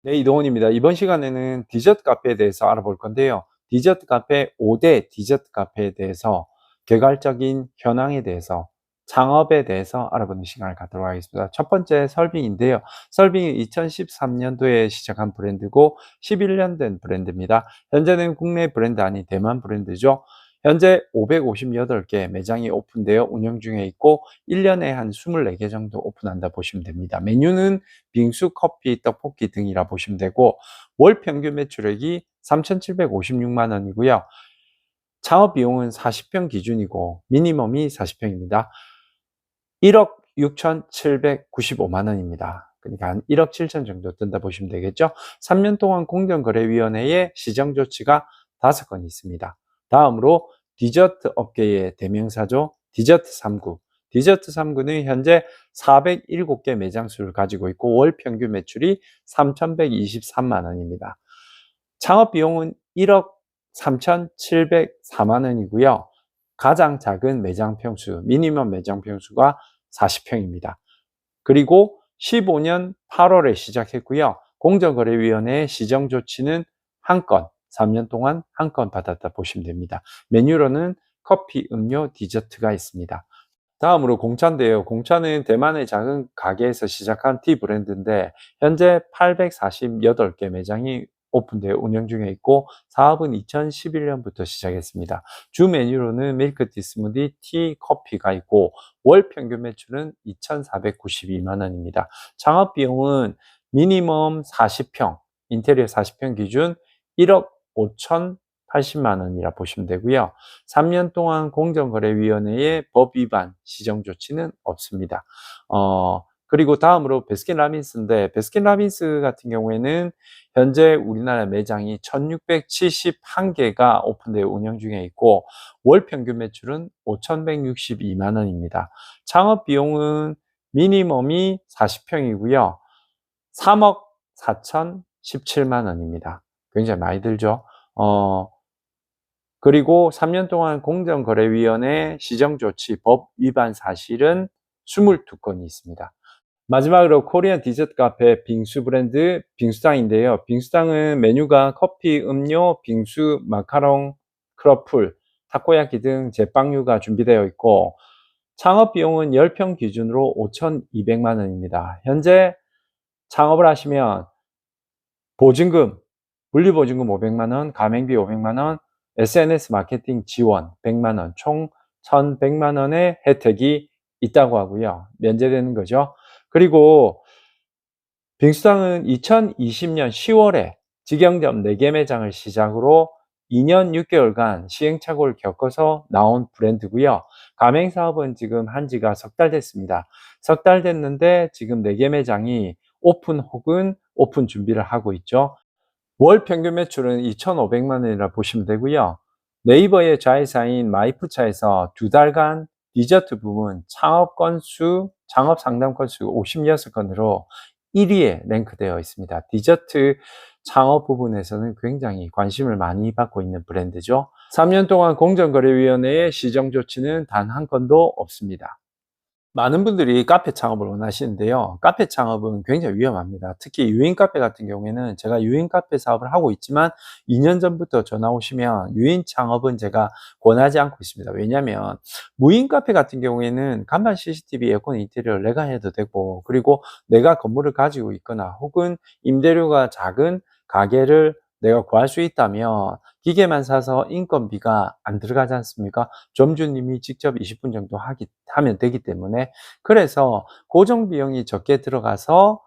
네, 이동훈입니다. 이번 시간에는 디저트 카페에 대해서 알아볼 건데요. 디저트 카페 5대 디저트 카페에 대해서 개괄적인 현황에 대해서 창업에 대해서 알아보는 시간을 갖도록 하겠습니다. 첫 번째 설빙인데요. 설빙이 2013년도에 시작한 브랜드고 11년 된 브랜드입니다. 현재는 국내 브랜드 아닌 대만 브랜드죠. 현재 558개 매장이 오픈되어 운영 중에 있고 1년에 한 24개 정도 오픈한다 보시면 됩니다. 메뉴는 빙수, 커피, 떡볶이 등이라 보시면 되고 월 평균 매출액이 3,756만 원이고요. 창업 비용은 40평 기준이고 미니멈이 40평입니다. 1억 6,795만 원입니다. 그러니까 한 1억 7천 정도 든다 보시면 되겠죠. 3년 동안 공정거래위원회에 시정 조치가 5건 있습니다. 다음으로 디저트 업계의 대명사죠. 디저트 3구. 디저트 3구는 현재 407개 매장 수를 가지고 있고 월 평균 매출이 3,123만 원입니다. 창업 비용은 1억 3,704만 원이고요. 가장 작은 매장 평수, 미니멈 매장 평수가 40평입니다. 그리고 15년 8월에 시작했고요. 공정거래위원회의 시정 조치는 한 건, 3년 동안 한 건 받았다 보시면 됩니다. 메뉴로는 커피, 음료, 디저트가 있습니다. 다음으로 공차인데요. 공차는 대만의 작은 가게에서 시작한 티 브랜드인데 현재 848개 매장이 오픈되어 운영 중에 있고 사업은 2011년부터 시작했습니다. 주 메뉴로는 밀크티, 스무디, 티, 커피가 있고 월 평균 매출은 2,492만 원입니다. 창업 비용은 미니멈 40평, 인테리어 40평 기준 1억 5,080만 원이라 보시면 되고요. 3년 동안 공정거래위원회의 법 위반 시정 조치는 없습니다. 그리고 다음으로 베스킨라빈스인데 베스킨라빈스 같은 경우에는 현재 우리나라 매장이 1,671개가 오픈되어 운영 중에 있고 월 평균 매출은 5,162만 원입니다. 창업 비용은 미니멈이 40평이고요. 3억 4,017만 원입니다. 굉장히 많이 들죠. 그리고 3년 동안 공정거래위원회 시정조치 법 위반 사실은 22건이 있습니다. 마지막으로 코리안 디저트 카페 빙수 브랜드 빙수당인데요. 빙수당은 메뉴가 커피, 음료, 빙수, 마카롱, 크러플, 타코야키 등 제빵류가 준비되어 있고 창업 비용은 10평 기준으로 5,200만 원입니다. 현재 창업을 하시면 보증금, 물리보증금 500만 원, 가맹비 500만 원, SNS 마케팅 지원 100만 원, 총 1,100만 원의 혜택이 있다고 하고요. 면제되는 거죠. 그리고 빙수당은 2020년 10월에 직영점 4개 매장을 시작으로 2년 6개월간 시행착오를 겪어서 나온 브랜드고요. 가맹사업은 지금 한 지가 석 달 됐습니다. 석 달 됐는데 지금 4개 매장이 오픈 혹은 오픈 준비를 하고 있죠. 월 평균 매출은 2,500만 원이라 보시면 되고요. 네이버의 자회사인 마이푸차에서 2달간 디저트 부문 창업 건수, 창업 상담 건수 56건으로 1위에 랭크되어 있습니다. 디저트 창업 부분에서는 굉장히 관심을 많이 받고 있는 브랜드죠. 3년 동안 공정거래위원회의 시정 조치는 단 한 건도 없습니다. 많은 분들이 카페 창업을 원하시는데요. 카페 창업은 굉장히 위험합니다. 특히 유인 카페 같은 경우에는 제가 유인 카페 사업을 하고 있지만 2년 전부터 전화 오시면 유인 창업은 제가 권하지 않고 있습니다. 왜냐하면 무인 카페 같은 경우에는 간판 CCTV, 에어컨, 인테리어를 내가 해도 되고 그리고 내가 건물을 가지고 있거나 혹은 임대료가 작은 가게를 내가 구할 수 있다면 기계만 사서 인건비가 안 들어가지 않습니까? 점주님이 직접 20분 정도 하면 되기 때문에 그래서 고정 비용이 적게 들어가서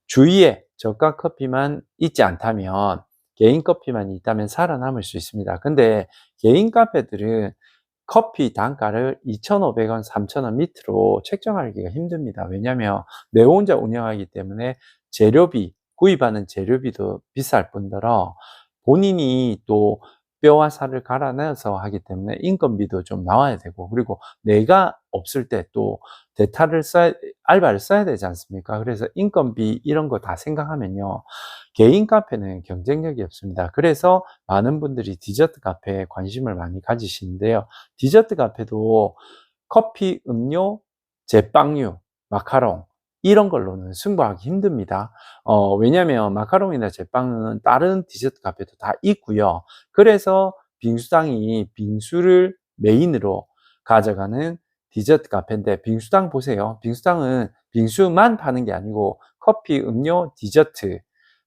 주위에 저가 커피만 있지 않다면 개인 커피만 있다면 살아남을 수 있습니다. 근데 개인 카페들은 커피 단가를 2,500원, 3,000원 밑으로 책정하기가 힘듭니다. 왜냐하면 내 혼자 운영하기 때문에 재료비, 구입하는 재료비도 비쌀 뿐더러 본인이 또 뼈와 살을 갈아내서 하기 때문에 인건비도 좀 나와야 되고 그리고 내가 없을 때 또 알바를 써야 되지 않습니까? 그래서 인건비 이런 거 다 생각하면요. 개인 카페는 경쟁력이 없습니다. 그래서 많은 분들이 디저트 카페에 관심을 많이 가지시는데요. 디저트 카페도 커피, 음료, 제빵류, 마카롱 이런 걸로는 승부하기 힘듭니다. 왜냐면 마카롱이나 제빵은 다른 디저트 카페도 다 있고요. 그래서 빙수당이 빙수를 메인으로 가져가는 디저트 카페인데, 빙수당 보세요. 빙수당은 빙수만 파는 게 아니고 커피, 음료, 디저트,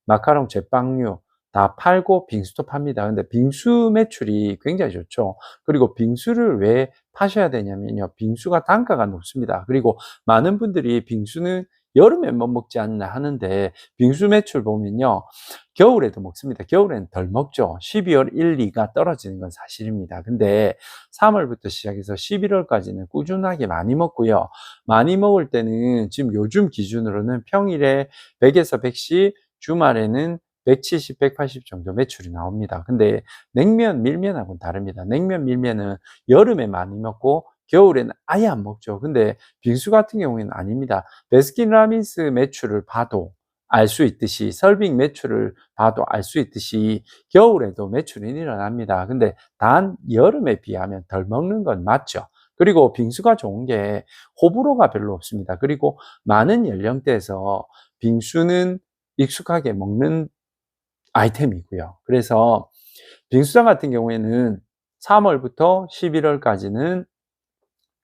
마카롱, 제빵류 다 팔고 빙수도 팝니다. 근데 빙수 매출이 굉장히 좋죠. 그리고 빙수를 왜 파셔야 되냐면요, 빙수가 단가가 높습니다. 그리고 많은 분들이 빙수는 여름에 못 먹지 않나 하는데, 빙수 매출 보면요, 겨울에도 먹습니다. 겨울에는 덜 먹죠. 12월 1, 2가 떨어지는 건 사실입니다. 근데 3월부터 시작해서 11월까지는 꾸준하게 많이 먹고요. 많이 먹을 때는 지금 요즘 기준으로는 평일에 100에서 110, 주말에는 170, 180 정도 매출이 나옵니다. 근데 냉면, 밀면하고는 다릅니다. 냉면, 밀면은 여름에 많이 먹고 겨울에는 아예 안 먹죠. 근데 빙수 같은 경우에는 아닙니다. 베스킨라빈스 매출을 봐도 알 수 있듯이, 설빙 매출을 봐도 알 수 있듯이 겨울에도 매출이 일어납니다. 근데 단 여름에 비하면 덜 먹는 건 맞죠. 그리고 빙수가 좋은 게 호불호가 별로 없습니다. 그리고 많은 연령대에서 빙수는 익숙하게 먹는 아이템이고요. 그래서 빙수장 같은 경우에는 3월부터 11월까지는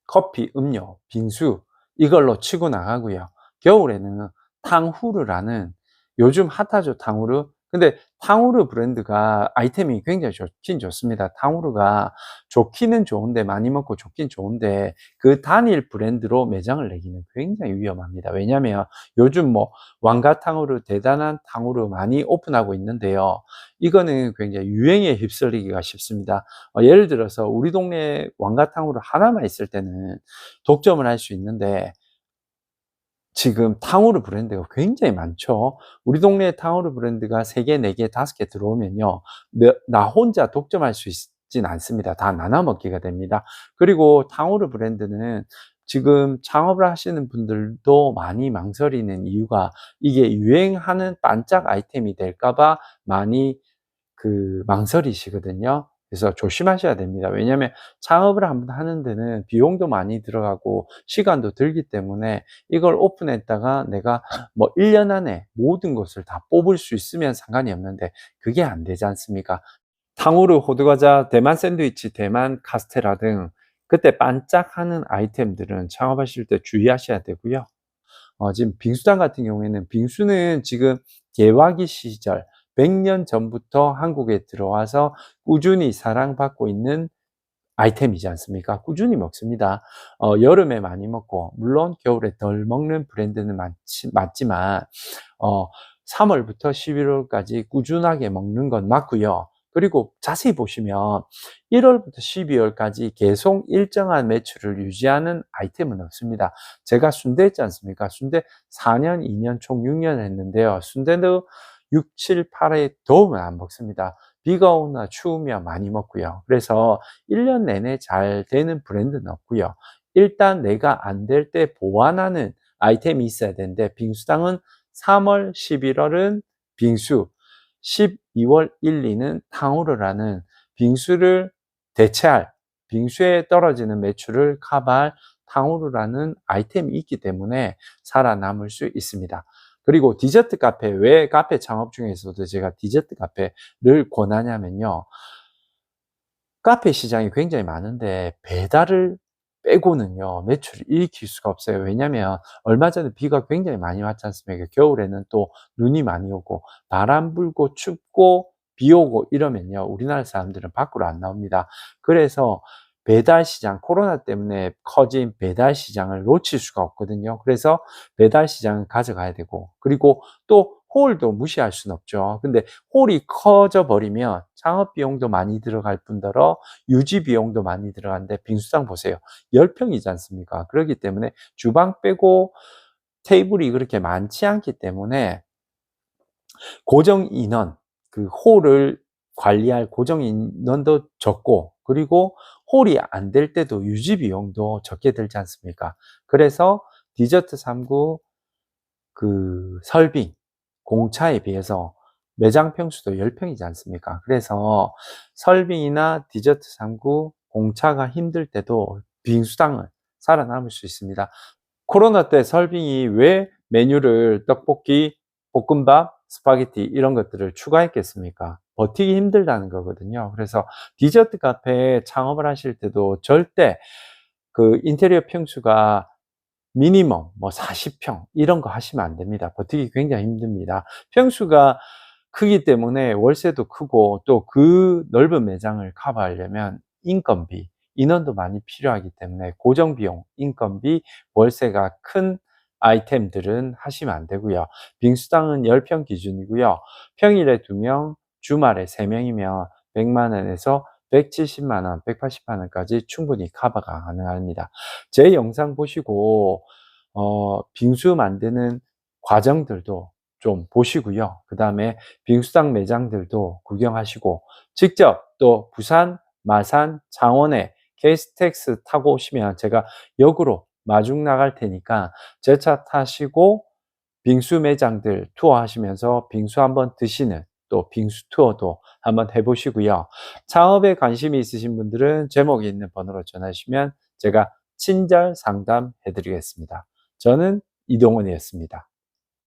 커피, 음료, 빙수 이걸로 치고 나가고요. 겨울에는 탕후루라는, 요즘 핫하죠, 탕후루. 근데 탕후루 브랜드가 아이템이 굉장히 좋긴 좋습니다. 탕후루가 좋기는 좋은데, 많이 먹고 좋긴 좋은데, 그 단일 브랜드로 매장을 내기는 굉장히 위험합니다. 왜냐하면 요즘 뭐 왕가탕후루, 대단한 탕후루 많이 오픈하고 있는데요, 이거는 굉장히 유행에 휩쓸리기가 쉽습니다. 예를 들어서 우리 동네 왕가탕후루 하나만 있을 때는 독점을 할 수 있는데, 지금 탕후루 브랜드가 굉장히 많죠. 우리 동네에 탕후루 브랜드가 3개, 4개, 5개 들어오면요, 나 혼자 독점할 수 있진 않습니다. 다 나눠 먹기가 됩니다. 그리고 탕후루 브랜드는 지금 창업을 하시는 분들도 많이 망설이는 이유가, 이게 유행하는 반짝 아이템이 될까봐 많이 망설이시거든요. 그래서 조심하셔야 됩니다. 왜냐하면 창업을 한번 하는 데는 비용도 많이 들어가고 시간도 들기 때문에, 이걸 오픈했다가 내가 뭐 1년 안에 모든 것을 다 뽑을 수 있으면 상관이 없는데, 그게 안 되지 않습니까? 탕후루, 호두과자, 대만 샌드위치, 대만 카스테라 등 그때 반짝하는 아이템들은 창업하실 때 주의하셔야 되고요. 지금 빙수장 같은 경우에는, 빙수는 지금 개화기 시절 100년 전부터 한국에 들어와서 꾸준히 사랑받고 있는 아이템이지 않습니까? 꾸준히 먹습니다. 여름에 많이 먹고, 물론 겨울에 덜 먹는 브랜드는 맞지만, 3월부터 11월까지 꾸준하게 먹는 건 맞고요. 그리고 자세히 보시면 1월부터 12월까지 계속 일정한 매출을 유지하는 아이템은 없습니다. 제가 순대 했지 않습니까? 순대 4년, 2년, 총 6년 했는데요. 순대도 6, 7, 8회 더우면 안 먹습니다. 비가 오나 추우면 많이 먹고요. 그래서 1년 내내 잘 되는 브랜드는 없고요. 일단 내가 안 될 때 보완하는 아이템이 있어야 되는데, 빙수당은 3월, 11월은 빙수, 12월 1, 2는 탕후루라는 빙수를 대체할, 빙수에 떨어지는 매출을 커버할 탕후루라는 아이템이 있기 때문에 살아남을 수 있습니다. 그리고 디저트 카페, 왜 카페 창업 중에서도 제가 디저트 카페를 권하냐면요, 카페 시장이 굉장히 많은데 배달을 빼고는요, 매출을 일으킬 수가 없어요. 왜냐면 얼마 전에 비가 굉장히 많이 왔지 않습니까? 겨울에는 또 눈이 많이 오고 바람 불고 춥고 비 오고 이러면요, 우리나라 사람들은 밖으로 안 나옵니다. 그래서 배달 시장, 코로나 때문에 커진 배달 시장을 놓칠 수가 없거든요. 그래서 배달 시장을 가져가야 되고, 그리고 또 홀도 무시할 수는 없죠. 근데 홀이 커져 버리면 창업 비용도 많이 들어갈 뿐더러 유지 비용도 많이 들어가는데, 빙수장 보세요. 10평이지 않습니까? 그렇기 때문에 주방 빼고 테이블이 그렇게 많지 않기 때문에 고정 인원, 그 홀을 관리할 고정 인원도 적고, 그리고 홀이 안 될 때도 유지 비용도 적게 들지 않습니까? 그래서 디저트 3구 설빙, 공차에 비해서 매장 평수도 10평이지 않습니까? 그래서 설빙이나 디저트 3구, 공차가 힘들 때도 빙수당은 살아남을 수 있습니다. 코로나 때 설빙이 왜 메뉴를 떡볶이, 볶음밥, 스파게티 이런 것들을 추가했겠습니까? 버티기 힘들다는 거거든요. 그래서 디저트 카페 창업을 하실 때도 절대 그 인테리어 평수가 미니멈 뭐 40평 이런 거 하시면 안 됩니다. 버티기 굉장히 힘듭니다. 평수가 크기 때문에 월세도 크고 또 그 넓은 매장을 커버하려면 인건비, 인원도 많이 필요하기 때문에 고정비용, 인건비, 월세가 큰 아이템들은 하시면 안 되고요. 빙수당은 10평 기준이고요. 평일에 2명, 주말에 3명이면 100만 원에서 170만 원, 180만 원까지 충분히 커버가 가능합니다. 제 영상 보시고 빙수 만드는 과정들도 좀 보시고요. 그 다음에 빙수당 매장들도 구경하시고 직접 또 부산, 마산, 창원에 KTX 타고 오시면 제가 역으로 마중 나갈 테니까 제 차 타시고 빙수 매장들 투어하시면서 빙수 한번 드시는 또 빙수 투어도 한번 해보시고요. 창업에 관심이 있으신 분들은 제목에 있는 번호로 전화주시면 제가 친절 상담해 드리겠습니다. 저는 이동원이었습니다.